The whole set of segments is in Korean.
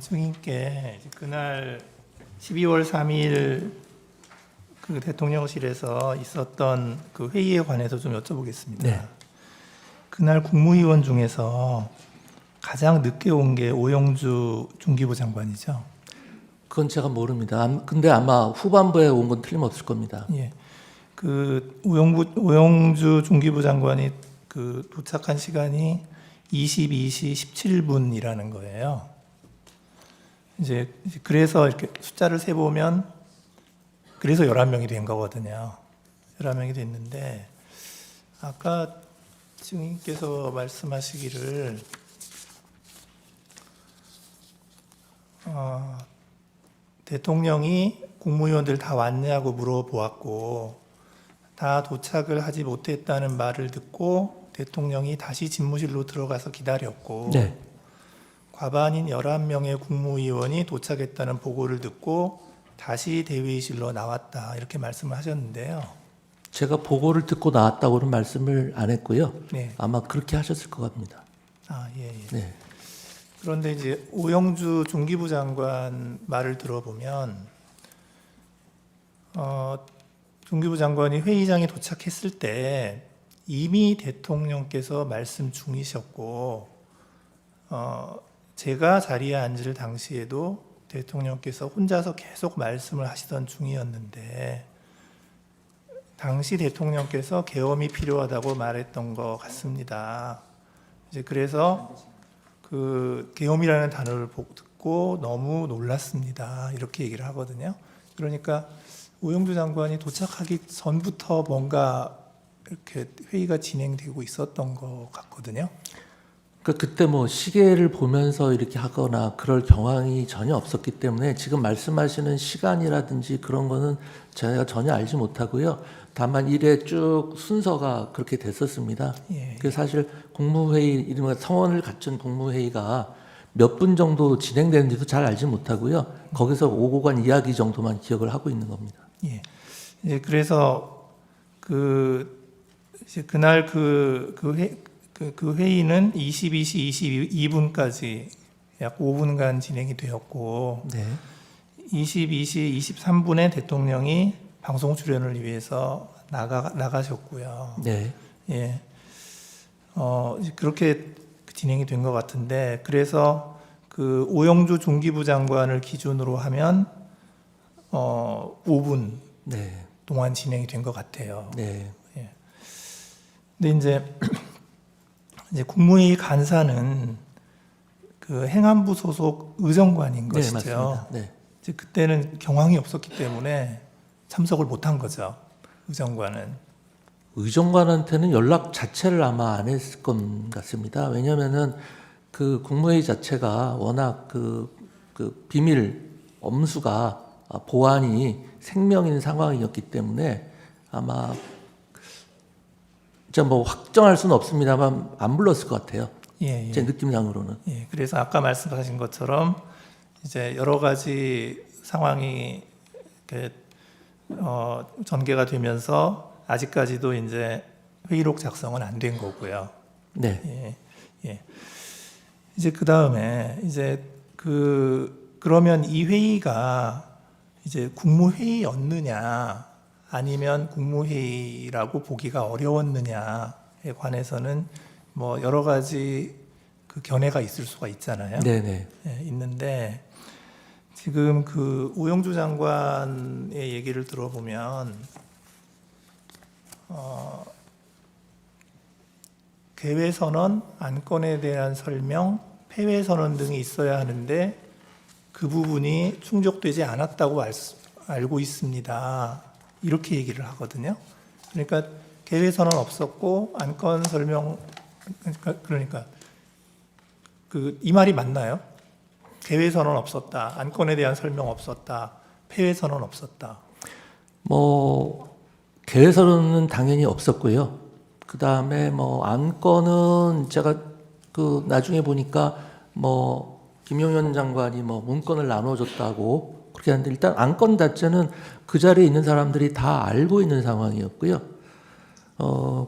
증인께 그날 12월 3일 그 대통령실에서 있었던 그 회의에 관해서 좀 여쭤보겠습니다. 네. 그날 국무위원 중에서 가장 늦게 온 게 오영주 중기부 장관이죠. 그건 제가 모릅니다. 근데 아마 후반부에 온 건 틀림없을 겁니다. 예. 그 오영주 중기부 장관이 그 도착한 시간이 22시 17분이라는 거예요. 이제 그래서 이렇게 숫자를 세 보면 그래서 11명이 된 거거든요. 11명이 됐는데 아까 증인께서 말씀하시기를 대통령이 국무위원들 다 왔냐고 물어보았고 다 도착을 하지 못했다는 말을 듣고 대통령이 다시 집무실로 들어가서 기다렸고 네. 과반인 11명의 국무위원이 도착했다는 보고를 듣고 다시 대회의실로 나왔다 이렇게 말씀을 하셨는데요. 제가 보고를 듣고 나왔다고는 말씀을 안 했고요. 네. 아마 그렇게 하셨을 것 같습니다. 예. 네. 그런데 이제 오영주 중기부 장관 말을 들어보면 중기부 장관이 회의장에 도착했을 때 이미 대통령께서 말씀 중이셨고 제가 자리에 앉을 당시에도 대통령께서 혼자서 계속 말씀을 하시던 중이었는데 당시 대통령께서 계엄이 필요하다고 말했던 것 같습니다. 이제 그래서 그 계엄이라는 단어를 듣고 너무 놀랐습니다. 이렇게 얘기를 하거든요. 그러니까 오영주 장관이 도착하기 전부터 뭔가 이렇게 회의가 진행되고 있었던 것 같거든요. 그때 뭐 시계를 보면서 이렇게 하거나 그럴 경황이 전혀 없었기 때문에 지금 말씀하시는 시간이라든지 그런 거는 제가 전혀 알지 못하고요. 다만 일에 쭉 순서가 그렇게 됐었습니다. 예. 그 사실 국무회의 이른바 성원을 갖춘 국무회의가 몇 분 정도 진행되는지도 잘 알지 못하고요. 거기서 오고 간 이야기 정도만 기억을 하고 있는 겁니다. 예. 이제 그래서 이제 그날 그 회의는 22시 22분까지 약 5분간 진행이 되었고 네. 22시 23분에 대통령이 방송 출연을 위해서 나가셨고요. 네. 예. 이제 그렇게 진행이 된 것 같은데 그래서 그 오영주 중기부 장관을 기준으로 하면 5분 네. 동안 진행이 된 것 같아요. 네. 예. 근데 이제 국무회의 간사는 그 행안부 소속 의정관인 네, 것이죠. 맞습니다. 네. 이제 그때는 경황이 없었기 때문에 참석을 못한 거죠. 의정관은. 의정관한테는 연락 자체를 아마 안 했을 것 같습니다. 왜냐하면은 그 국무회의 자체가 워낙 그 비밀 엄수가 보안이 생명인 상황이었기 때문에 아마 진짜 뭐 확정할 수는 없습니다만 안 불렀을 것 같아요. 예. 제 느낌상으로는. 예. 그래서 아까 말씀하신 것처럼 이제 여러 가지 상황이 이렇게 전개가 되면서 아직까지도 이제 회의록 작성은 안 된 거고요. 네. 예. 이제 그 다음에 이제 그러면 이 회의가 이제 국무회의였느냐 아니면 국무회의라고 보기가 어려웠느냐에 관해서는 뭐 여러 가지 그 견해가 있을 수가 있잖아요. 네네. 예, 있는데 지금 그 오영주 장관의 얘기를 들어보면 개회 선언, 안건에 대한 설명, 폐회 선언 등이 있어야 하는데 그 부분이 충족되지 않았다고 알고 있습니다. 이렇게 얘기를 하거든요. 그러니까 개회 선언 없었고 안건 설명 그러니까 이 말이 맞나요? 개회 선언 없었다. 안건에 대한 설명 없었다. 폐회 선언 없었다. 뭐 개회선언은 당연히 없었고요. 그 다음에 뭐 안건은 제가 그 나중에 보니까 뭐 김용현 장관이 뭐 문건을 나눠줬다고 그렇게 하는데 일단 안건 자체는 그 자리에 있는 사람들이 다 알고 있는 상황이었고요.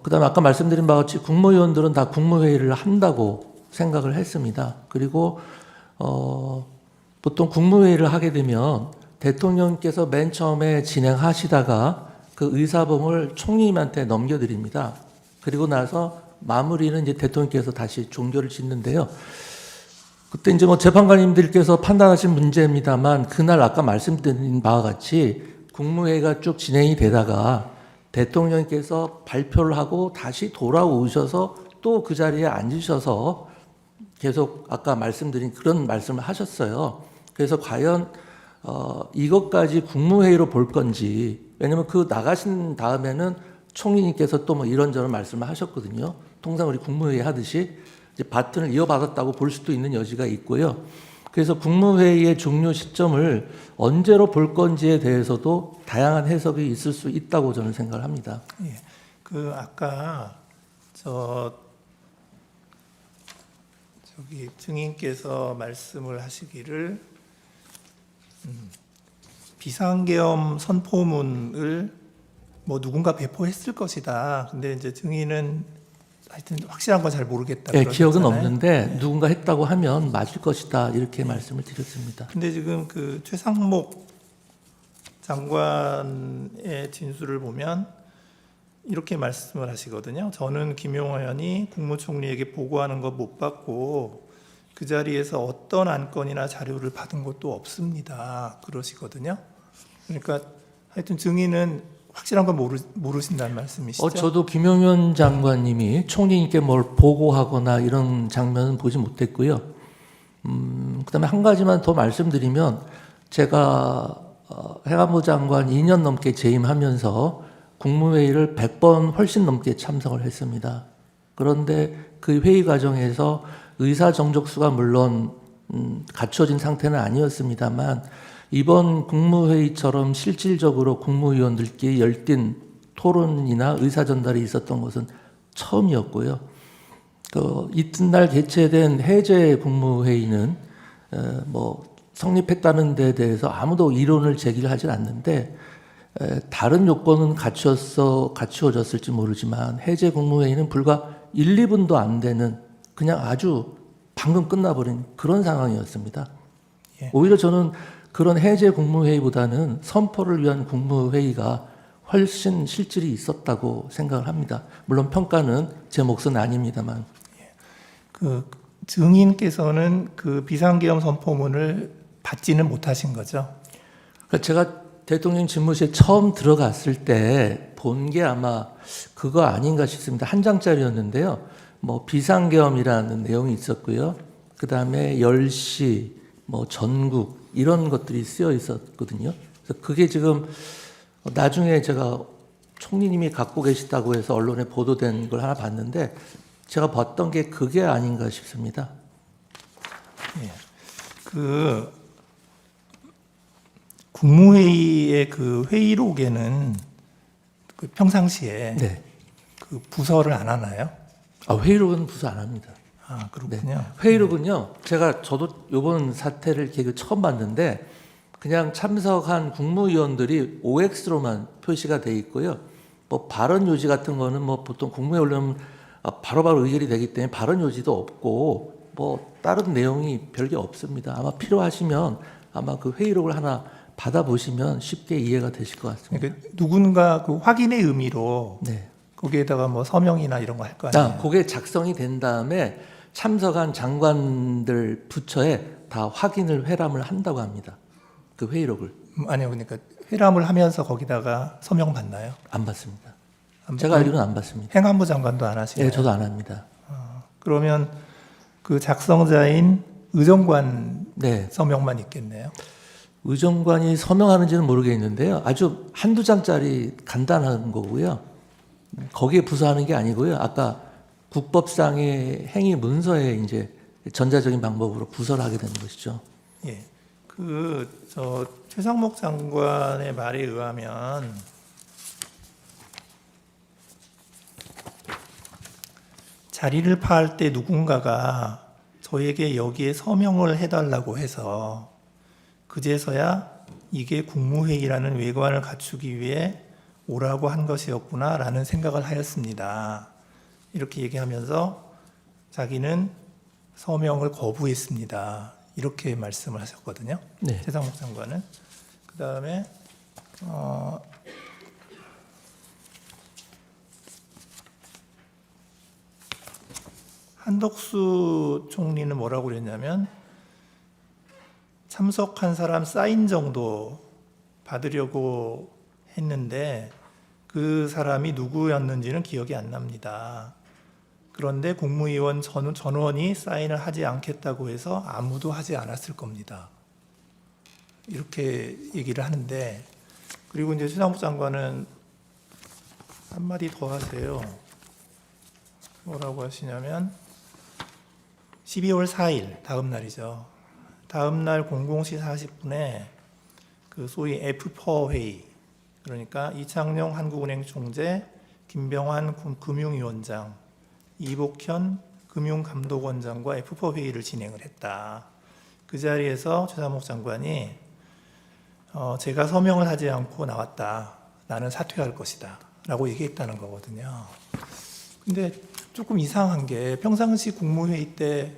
그 다음에 아까 말씀드린 바와 같이 국무위원들은 다 국무회의를 한다고 생각을 했습니다. 그리고 보통 국무회의를 하게 되면 대통령께서 맨 처음에 진행하시다가 그 의사봉을 총리님한테 넘겨드립니다. 그리고 나서 마무리는 이제 대통령께서 다시 종결을 짓는데요. 그때 이제 뭐 재판관님들께서 판단하신 문제입니다만 그날 아까 말씀드린 바와 같이 국무회의가 쭉 진행이 되다가 대통령께서 발표를 하고 다시 돌아오셔서 또 그 자리에 앉으셔서 계속 아까 말씀드린 그런 말씀을 하셨어요. 그래서 과연 이것까지 국무회의로 볼 건지, 왜냐면 그 나가신 다음에는 총리님께서 또 뭐 이런저런 말씀을 하셨거든요. 통상 우리 국무회의 하듯이 이제 바튼을 이어받았다고 볼 수도 있는 여지가 있고요. 그래서 국무회의의 종료 시점을 언제로 볼 건지에 대해서도 다양한 해석이 있을 수 있다고 저는 생각을 합니다. 예. 그 아까 저기 증인께서 말씀을 하시기를 비상계엄 선포문을 뭐 누군가 배포했을 것이다. 근데 이제 증인은 하여튼 확실한 건 잘 모르겠다. 네, 기억은 그러셨잖아요. 없는데 누군가 했다고 하면 맞을 것이다 이렇게 말씀을 드렸습니다. 근데 지금 그 최상목 장관의 진술을 보면 이렇게 말씀을 하시거든요. 저는 김용호 의원이 국무총리에게 보고하는 거 못 받고 그 자리에서 어떤 안건이나 자료를 받은 것도 없습니다. 그러시거든요. 그러니까 하여튼 증인은 확실한 건 모르신다는 말씀이시죠? 저도 김용현 장관님이 총리님께 뭘 보고하거나 이런 장면은 보지 못했고요. 그다음에 한 가지만 더 말씀드리면 제가 행안부 장관 2년 넘게 재임하면서 국무회의를 100번 훨씬 넘게 참석을 했습니다. 그런데 그 회의 과정에서 의사 정족수가 물론 갖춰진 상태는 아니었습니다만 이번 국무회의처럼 실질적으로 국무위원들끼리 열띤 토론이나 의사 전달이 있었던 것은 처음이었고요. 이튿날 개최된 해제 국무회의는 뭐 성립했다는 데 대해서 아무도 이론을 제기를 하질 않는데 다른 요건은 갖추어졌을지 모르지만 해제 국무회의는 불과 1, 2분도 안 되는 그냥 아주 방금 끝나버린 그런 상황이었습니다. 예. 오히려 저는 그런 해제 국무회의보다는 선포를 위한 국무회의가 훨씬 실질이 있었다고 생각을 합니다. 물론 평가는 제 몫은 아닙니다만. 그 증인께서는 그 비상계엄 선포문을 받지는 못하신 거죠? 그러니까 제가 대통령 집무실에 처음 들어갔을 때 본 게 아마 그거 아닌가 싶습니다. 한 장짜리였는데요. 뭐 비상계엄이라는 내용이 있었고요. 그 다음에 10시, 뭐 전국 이런 것들이 쓰여 있었거든요. 그래서 그게 지금 나중에 제가 총리님이 갖고 계시다고 해서 언론에 보도된 걸 하나 봤는데 제가 봤던 게 그게 아닌가 싶습니다. 예. 그 국무회의의 그 회의록에는 그 평상시에 네. 그 부서를 안 하나요? 회의록은 부서 안 합니다. 아, 그렇군요. 회의록은요, 저도 이번 사태를 계속 처음 봤는데, 그냥 참석한 국무위원들이 OX로만 표시가 돼 있고요. 뭐 발언 요지 같은 거는 뭐 보통 국무회의 올리면 바로바로 의결이 되기 때문에 발언 요지도 없고, 뭐 다른 내용이 별게 없습니다. 아마 필요하시면 아마 그 회의록을 하나 받아보시면 쉽게 이해가 되실 것 같습니다. 그러니까 누군가 그 확인의 의미로 네. 거기에다가 뭐 서명이나 이런 거 할 거 아니에요? 그게 작성이 된 다음에 참석한 장관들 부처에 다 확인을 회람을 한다고 합니다. 그 회의록을. 아니요, 그러니까 회람을 하면서 거기다가 서명 받나요? 안 받습니다. 안 제가 알기로는 안 받습니다. 행안부 장관도 안 하시나요? 네, 저도 안 합니다. 그러면 그 작성자인 의정관 네, 서명만 있겠네요. 의정관이 서명하는지는 모르겠는데요. 아주 한두 장짜리 간단한 거고요. 거기에 부서하는 게 아니고요. 아까 국법상의 행위 문서에 이제 전자적인 방법으로 부서를 하게 되는 것이죠. 예. 저 최상목 장관의 말에 의하면 자리를 파할 때 누군가가 저에게 여기에 서명을 해달라고 해서 그제서야 이게 국무회의라는 외관을 갖추기 위해 오라고 한 것이었구나라는 생각을 하였습니다. 이렇게 얘기하면서 자기는 서명을 거부했습니다. 이렇게 말씀을 하셨거든요. 네. 최상목 장관은. 그 다음에 한덕수 총리는 뭐라고 그랬냐면 참석한 사람 사인 정도 받으려고 했는데 그 사람이 누구였는지는 기억이 안 납니다. 그런데 국무위원 전원이 사인을 하지 않겠다고 해서 아무도 하지 않았을 겁니다. 이렇게 얘기를 하는데, 그리고 이제 최상목 장관은 한마디 더 하세요. 뭐라고 하시냐면 12월 4일 다음 날이죠. 다음 날 00시 40분에 그 소위 F4 회의, 그러니까 이창용 한국은행 총재, 김병환 금융위원장, 이복현 금융감독원장과 F4 회의를 진행을 했다. 그 자리에서 최상목 장관이 제가 서명을 하지 않고 나왔다. 나는 사퇴할 것이다. 라고 얘기했다는 거거든요. 근데 조금 이상한 게 평상시 국무회의 때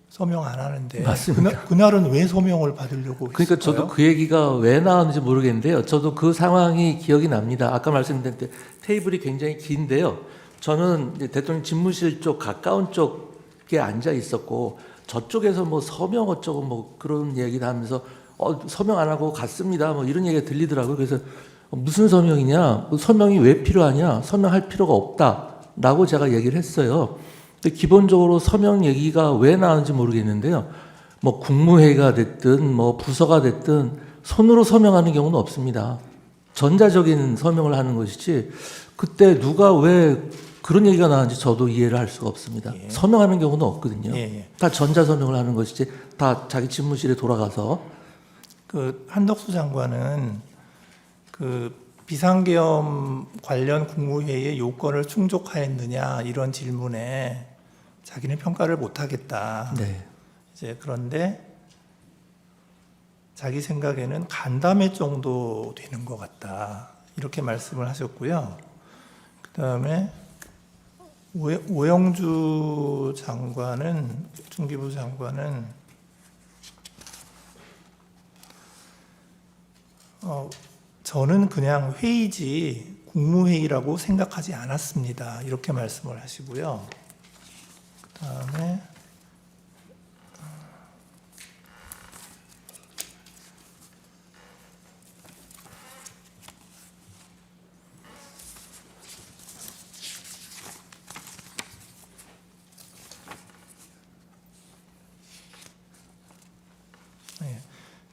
서명 안 하는데 맞습니다. 그날은 왜 서명을 받으려고 그러니까 했을까요? 저도 그 얘기가 왜 나왔는지 모르겠는데요. 저도 그 상황이 기억이 납니다. 아까 말씀드린 테이블이 굉장히 긴데요. 저는 이제 대통령 집무실 쪽 가까운 쪽에 앉아 있었고 저쪽에서 뭐 서명 어쩌고 뭐 그런 얘기를 하면서 서명 안 하고 갔습니다. 뭐 이런 얘기가 들리더라고요. 그래서 무슨 서명이냐? 서명이 왜 필요하냐? 서명할 필요가 없다라고 제가 얘기를 했어요. 근데 기본적으로 서명 얘기가 왜 나왔는지 모르겠는데요. 뭐 국무회의가 됐든 뭐 부서가 됐든 손으로 서명하는 경우는 없습니다. 전자적인 서명을 하는 것이지 그때 누가 왜 그런 얘기가 나왔는지 저도 이해를 할 수가 없습니다. 예. 서명하는 경우는 없거든요. 예. 다 전자 서명을 하는 것이지 다 자기 집무실에 돌아가서. 그 한덕수 장관은 그 비상계엄 관련 국무회의의 요건을 충족하였느냐 이런 질문에 자기는 평가를 못하겠다. 네. 이제 그런데 자기 생각에는 간담회 정도 되는 것 같다. 이렇게 말씀을 하셨고요. 그 다음에 오영주 장관은, 중기부 장관은 저는 그냥 회의지 국무회의라고 생각하지 않았습니다. 이렇게 말씀을 하시고요. 그 다음에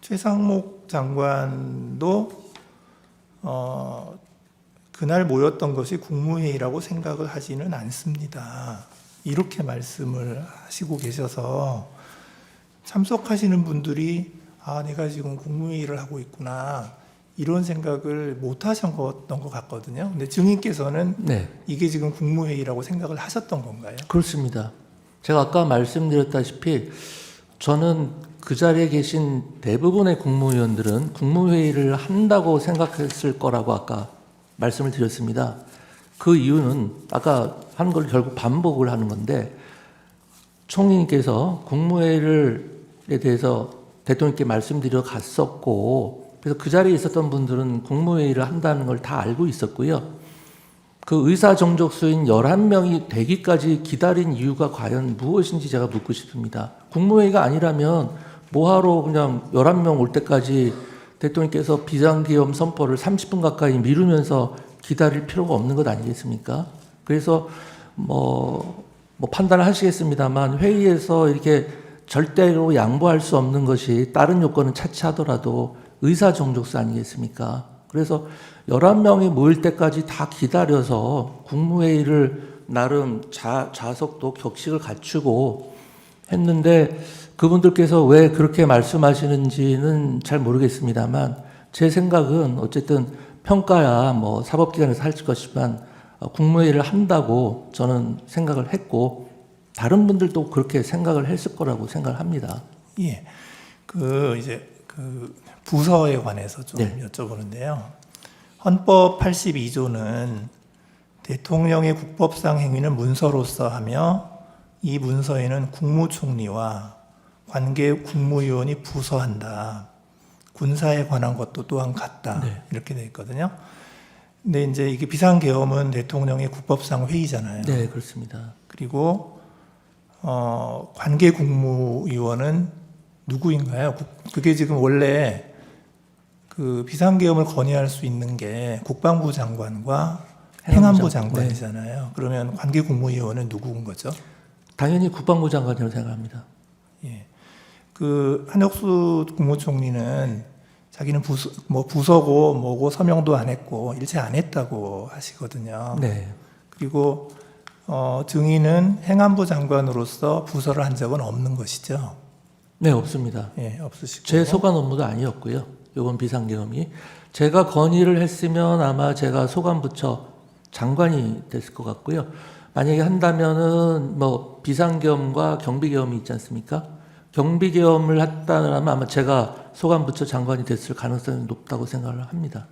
최상목 장관도 그날 모였던 것이 국무회의라고 생각을 하지는 않습니다. 이렇게 말씀을 하시고 계셔서 참석하시는 분들이 내가 지금 국무회의를 하고 있구나 이런 생각을 못 하셨던 것 같거든요. 근데 증인께서는 네. 이게 지금 국무회의라고 생각을 하셨던 건가요? 그렇습니다. 제가 아까 말씀드렸다시피 저는 그 자리에 계신 대부분의 국무위원들은 국무회의를 한다고 생각했을 거라고 아까 말씀을 드렸습니다. 그 이유는 아까 한 걸 결국 반복을 하는 건데 총리님께서 국무회의에 대해서 대통령께 말씀드려 갔었고 그래서 그 자리에 있었던 분들은 국무회의를 한다는 걸 다 알고 있었고요. 그 의사 정족수인 11명이 되기까지 기다린 이유가 과연 무엇인지 제가 묻고 싶습니다. 국무회의가 아니라면 뭐하러 그냥 11명 올 때까지 대통령께서 비상계엄 선포를 30분 가까이 미루면서 기다릴 필요가 없는 것 아니겠습니까? 그래서 뭐 판단을 하시겠습니다만 회의에서 이렇게 절대로 양보할 수 없는 것이 다른 요건은 차치하더라도 의사 정족수 아니겠습니까? 그래서 11명이 모일 때까지 다 기다려서 국무회의를 나름 좌석도 격식을 갖추고 했는데 그분들께서 왜 그렇게 말씀하시는지는 잘 모르겠습니다만 제 생각은 어쨌든 평가야 뭐 사법기관에서 할 것이지만 국무회의를 한다고 저는 생각을 했고 다른 분들도 그렇게 생각을 했을 거라고 생각을 합니다. 예. 이제 부서에 관해서 좀 네. 여쭤보는데요. 헌법 82조는 대통령의 국법상 행위는 문서로서 하며 이 문서에는 국무총리와 관계 국무위원이 부서한다. 군사에 관한 것도 또한 같다. 네. 이렇게 돼 있거든요. 근데 이제 이게 비상계엄은 대통령의 국법상 회의잖아요. 네, 그렇습니다. 그리고 관계 국무위원은 누구인가요? 그게 지금 원래 그 비상계엄을 건의할 수 있는 게 국방부 장관과 행안부 장관이잖아요. 그러면 관계 국무위원은 누구인 거죠? 당연히 국방부 장관이라고 생각합니다. 예. 그 한혁수 국무총리는 자기는 부서고 뭐고 서명도 안 했고 일체 안 했다고 하시거든요. 네. 그리고 증인은 행안부 장관으로서 부서를 한 적은 없는 것이죠. 네, 없습니다. 예, 없으시고. 제 소관 업무도 아니었고요. 이번 비상계엄이 제가 건의를 했으면 아마 제가 소관부처 장관이 됐을 것 같고요. 만약에 한다면은 뭐 비상계엄과 경비계엄이 있지 않습니까? 경비계엄을 했다면 아마 제가 소관부처 장관이 됐을 가능성이 높다고 생각을 합니다.